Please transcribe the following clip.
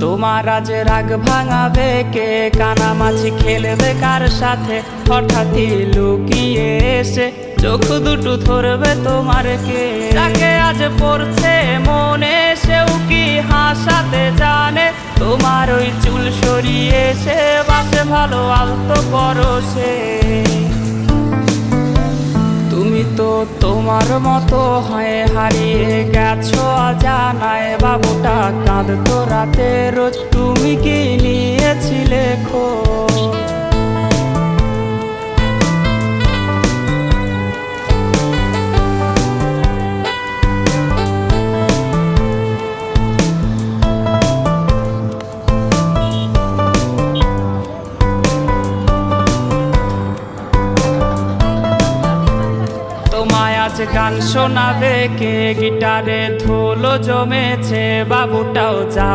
তোমার আজ রাগ ভাঙাবে কে? কানামাছি খেলবে কার সাথে? হঠাৎই লুকিয়ে এসে চোখ দুটো ধরবে তোমার কে? যাকে আজ পড়ছে মনে সেও কি হাসাতে জানে? তোমার ওই চুল সরিয়ে সে বাসে ভালো আলতো পরশে। তুমি তো তোমার মতো হয়ে হারিয়ে গেছো অজানায়। বাবুটা কাঁদতো রাতে রোজ, তুমি কি নিয়েছিলে খোঁজ? তোমায় আজ গান শোনাবে কে? গিটারে ধুলো জমেছে, বাবুটাও যা